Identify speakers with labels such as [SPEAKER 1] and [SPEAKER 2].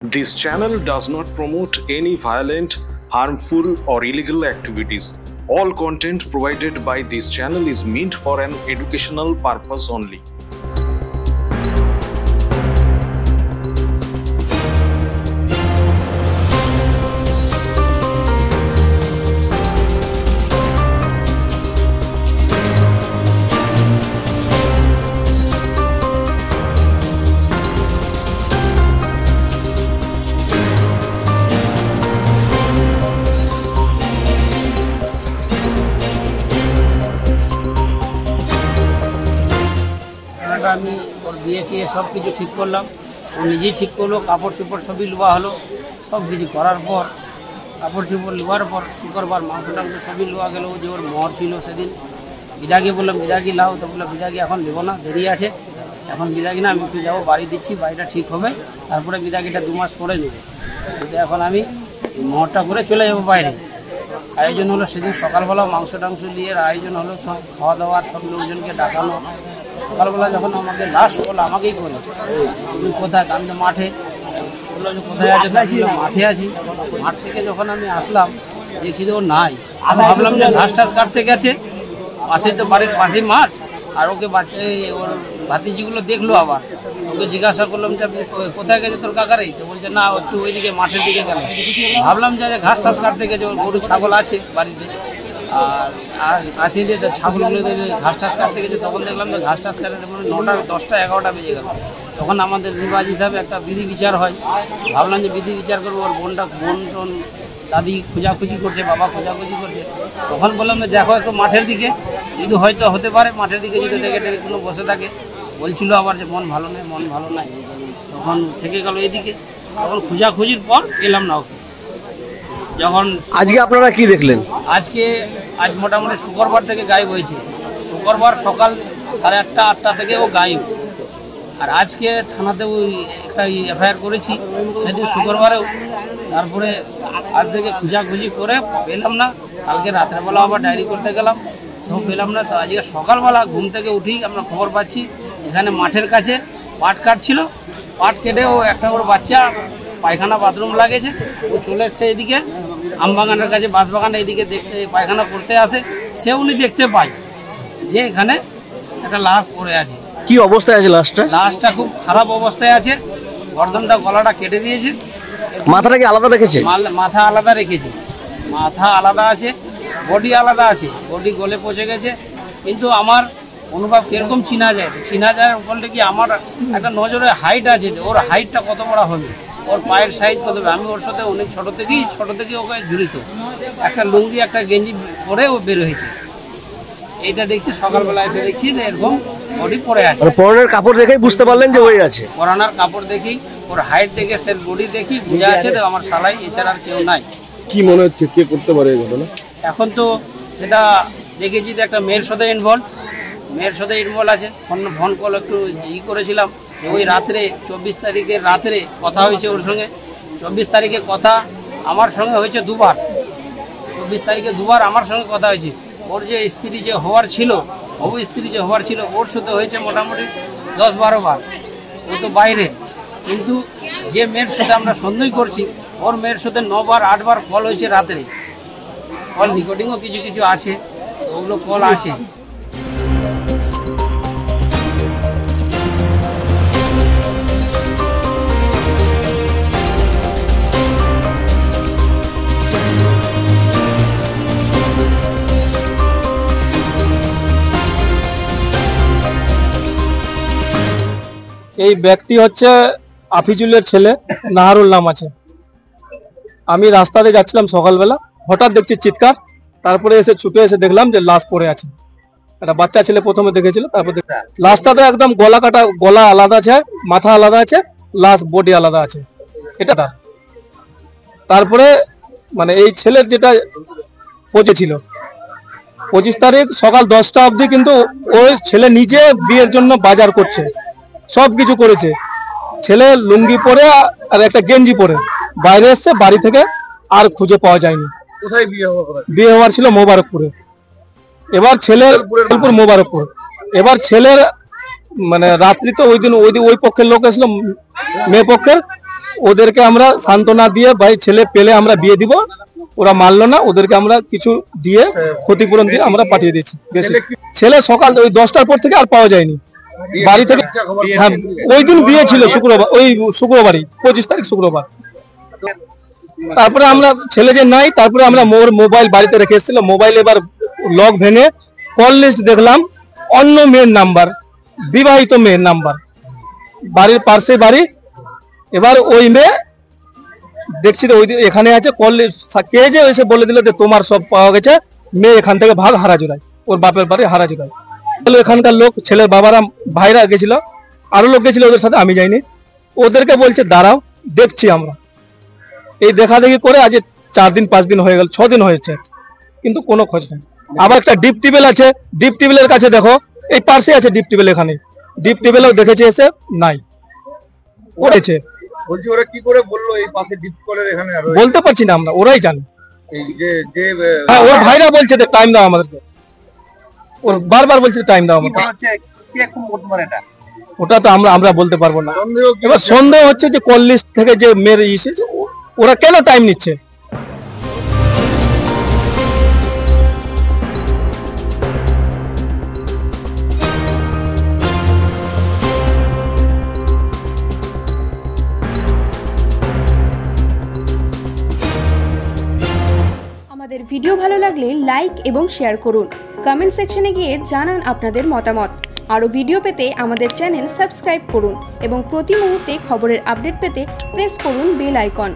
[SPEAKER 1] This channel does not promote any violent, harmful, or illegal activities. All content provided by this channel is meant for an educational purpose only.
[SPEAKER 2] আমি ওর বিয়ে টিয়ে সব কিছু ঠিক করলাম, ও নিজেই ঠিক করলো। কাপড় চোপড় সবই লোয়া হলো। সব কিছু করার পর কাপড় চোপড় লোয়ার পর শুক্রবার মাংস টাংস সবই লোয়া গেল। যে ওর মহর ছিল সেদিন বিদাগি বললাম বিদাগি লাও, তো বললাম বিদাগি এখন নেবো না, দেরি আছে, এখন বিদাগি না, আমি একটু যাবো বাড়ি দিচ্ছি, বাড়িটা ঠিক হবে, তারপরে বিদাগিটা 2 মাস পরে নেবো। কিন্তু এখন আমি মহরটা করে চলে যাবো বাইরে। আয়োজন হলো সেদিন সকালবেলা মাংস টাংস নিয়ে আয়োজন হলো, সব খাওয়া দাওয়ার সব লোকজনকে ডাকানো। সকালবেলা যখন আমাকে লাস্ট বললো আমাকেই করে, তুমি কোথায়? আমি তো মাঠে। বললো যে কোথায় আছে? মাঠে আছি। মাঠ থেকে যখন আমি আসলাম দেখছি যে ও নাই। আমি ভাবলাম যে ঘাস টাস কাটতে গেছে, পাশে তো বাড়ির পাশেই মাঠ। আর ওকে বাচ্চা ওর ভাতিজিগুলো দেখলো, আবার ওকে জিজ্ঞাসা করলাম যে কোথায় গেছে তোর কাকারে? তো বলছে না, একটু ওইদিকে মাঠের দিকে গেল। ভাবলাম যে ঘাস টাস কাটতে গেছে, ওর গরু ছাগল আছে বাড়িতে, আর আছে যে ছাগলগুলো দেবে ঘাস টাস কাটতে গেছে। তখন দেখলাম যে ঘাস টাস কাটতে 9টা 10টা 11টা বেজে গেল। তখন আমাদের রিবাজ হিসাবে একটা বিধি বিচার হয়। ভাবলাম যে বিধি বিচার করবো। ওর বোন টোন দাদি খোঁজাখুঁজি করছে, বাবা খোঁজাখুঁজি করছে। তখন বললাম যে দেখো একটু মাঠের দিকে, যদি হয়তো হতে পারে মাঠের দিকে যদি ডেকে কোনো বসে থাকে। বলছিল আবার যে মন ভালো নেই, মন ভালো নাই। তখন থেকে গেল এদিকে। তখন খোঁজাখুঁজির পর এলাম না ওকে। যখন
[SPEAKER 3] আজকে আপনারা কি দেখলেন?
[SPEAKER 2] আজ মোটামুটি শুক্রবার থেকে গায়েব হয়েছে। শুক্রবার সকাল 8:30 8টা থেকে ও গায়েব। আর আজকে থানাতে ওই একটা এফআইআর করেছি সেদিন শুক্রবারেও। তারপরে আজ থেকে খোঁজাখুঁজি করে পেলাম না। কালকে রাত্রেবেলা আবার ডায়েরি করতে গেলাম, সব পেলাম না। তো আজকে সকালবেলা ঘুম থেকে উঠেই আমরা খবর পাচ্ছি এখানে মাঠের কাছে পাট কাটছিল। পাট কেটে ও একটা ওর বাচ্চা পায়খানা বাথরুম লাগেছে, ও চলে এসছে এদিকে আমবাগানের কাছে, বাঁশবাগানে এদিকে দেখতে পায়খানা করতে আসে। সে উনি দেখতে পায় যে এখানে একটা লাশ পড়ে আছে।
[SPEAKER 3] কি অবস্থায় আছে লাশটা?
[SPEAKER 2] লাশটা খুব খারাপ অবস্থায় আছে। গর্দনটা গলাটা কেটে দিয়েছে।
[SPEAKER 3] মাথাটা কি আলাদা রেখেছে?
[SPEAKER 2] মাথা আলাদা রেখেছে, মাথা আলাদা আছে, বডি আলাদা আছে, বডি গলে পচে গেছে। কিন্তু আমার অনুভব কিরকম চিনা যায় বলতে কি, আমার একটা নজরে হাইট আছে, ওর হাইটটা কত বড় হবে, ওর পায়ের সাইজ কত হবে। আমি ওর সাথে অনেক ছোট থেকেই ওকে জড়িত। একটা লুঙ্গি একটা গেঞ্জি পরে ও বের হয়েছে। এইটা দেখছি সকালবেলা এসে দেখছি যে এরকম বডি পরে আছে।
[SPEAKER 3] পরনের কাপড় দেখেই বুঝতে পারলেন যে ওই আছে?
[SPEAKER 2] পরানার কাপড় দেখি, ওর হাইট দেখে, সে বডি দেখি বোঝা আছে যে আমার শালাই, এছাড়া আর কেউ নাই।
[SPEAKER 3] কি মনে হচ্ছে কে করতে পারে এই ঘটনা?
[SPEAKER 2] এখন তো সেটা দেখেছি যে একটা মেয়ের সাথে ইনভলভ আছে। ফোন কল একটু করেছিলাম যে ওই রাত্রে 24 তারিখের রাত্রে কথা হয়েছে ওর সঙ্গে। 24 তারিখে কথা আমার সঙ্গে হয়েছে 2বার। 24 তারিখে 2বার আমার সঙ্গে কথা হয়েছে। ওর যে স্ত্রী যে হওয়ার ছিল, ওর সাথে হয়েছে মোটামুটি 10-12 বার। ও তো বাইরে, কিন্তু যে মেয়ের সাথে আমরা সন্দেহ করছি, ওর মেয়ের সাথে 9বার 8বার কল হয়েছে রাত্রে। কল রেকর্ডিংও কিছু আছে, ওগুলো কল আছে।
[SPEAKER 4] এই ব্যক্তি হচ্ছে আফিজুলের ছেলে, নাহারুল নাম আছে। আমি রাস্তাতে যাচ্ছিলাম সকালবেলা, হঠাৎ দেখছি চিৎকার। তারপরে এসে ছুটে এসে দেখলাম যে লাশ পড়ে আছে। একটা বাচ্চা ছেলে প্রথমে দেখেছিল, তারপর লাশটা তো একদম গলা কাটা, গলা আলাদা আছে, মাথা আলাদা আছে, লাশ বডি আলাদা আছে। এটা তারপরে মানে এই ছেলের যেটা পচেছিল 25 তারিখ সকাল 10টা অবধি, কিন্তু ওই ছেলে নিজে বিয়ের জন্য বাজার করছে, সব কিছু করেছে। ছেলে লুঙ্গি পরে আর একটা গেঞ্জি পরে বাইরে এসছে বাড়ি থেকে, আর খুঁজে পাওয়া যায়নি।
[SPEAKER 3] কোথায়
[SPEAKER 4] বিয়ে হওয়ার ছিল? মোবারকপুরে। এবার ছেলের মোবারকপুর। এবার ছেলের মানে রাত্রি তো ওই দিন ওই পক্ষের লোক এসলো, মেয়ে পক্ষের। ওদেরকে আমরা সান্ত্বনা দিয়ে ভাই ছেলে পেলে আমরা বিয়ে দিব, ওরা মানলো না, ওদেরকে আমরা কিছু দিয়ে ক্ষতিপূরণ দিয়ে আমরা পাঠিয়ে দিয়েছি। ছেলে সকাল ওই 10টার পর থেকে আর পাওয়া যায়নি বাড়ি থেকে। হ্যাঁ, ওই দিন বিয়ে ছিল শুক্রবার, ওই শুক্রবারই 25 তারিখ শুক্রবার। তারপরে আমরা ছেলে যে নাই, তারপরে আমরা মোর মোবাইল বাড়িতে রেখে এসেছিল, মোবাইল এবার লক ভেঙে কল লিস্ট দেখলাম, অন্য মেয়ের নাম্বার, বিবাহিত মেয়ের নাম্বার, বাড়ির পাশে বাড়ি। এবার ওই মেয়ে দেখছি ওই এখানে আছে, কল কে যে এসে বলে দিল যে তোমার সব পাওয়া গেছে, মেয়ে এখান থেকে ভাগ হারাজোড়ায়, ওর বাপের বাড়ি হারাজোড়ায়। এখানকার লোক, ছেলের বাবারা ভাইরা গেছিল, আরো লোক গেছিল ওদের সাথে, আমি যাইনি। ওদেরকে বলছে দাঁড়াও দেখছি আমরা। এই দেখা দেখি করে আজ 4 দিন 5 দিন হয়ে গেল, 6 দিন হয়েছে, কিন্তু কোনো খোঁজ নেই। আবার একটা ডিপ টিউবওয়েল আছে, ডিপ টিউবওয়েলের কাছে দেখো, এই পাশে আছে ডিপ টিউবওয়েল, এখানে ডিপ টিউবওয়েলও দেখেছে এসে নাই, পড়েছে।
[SPEAKER 5] বলছি ওরা কি করে বললো এই পাশে ডিপ কলের এখানে? আর
[SPEAKER 4] বলতে পারছি না আমরা, ওরাই জানে।
[SPEAKER 5] এই যে যে
[SPEAKER 4] হ্যাঁ, ওর ভাইরা বলছে যে টাইম দাও আমাদেরকে, ওর বারবার বলছে টাইম দাও আমাদের। ওটা তো আমরা বলতে পারবো না। এবার সন্দেহ হচ্ছে যে কল লিস্ট থেকে যে মেয়ের এসেছে, ওরা কেন টাইম নিচ্ছে?
[SPEAKER 6] আমাদের ভিডিও ভালো লাগলে লাইক এবং শেয়ার করুন। কমেন্ট সেকশনে গিয়ে জানান আপনাদের মতামত। আরও ভিডিও পেতে আমাদের চ্যানেল সাবস্ক্রাইব করুন এবং প্রতি মুহূর্তে খবরের আপডেট পেতে প্রেস করুন বেল আইকন।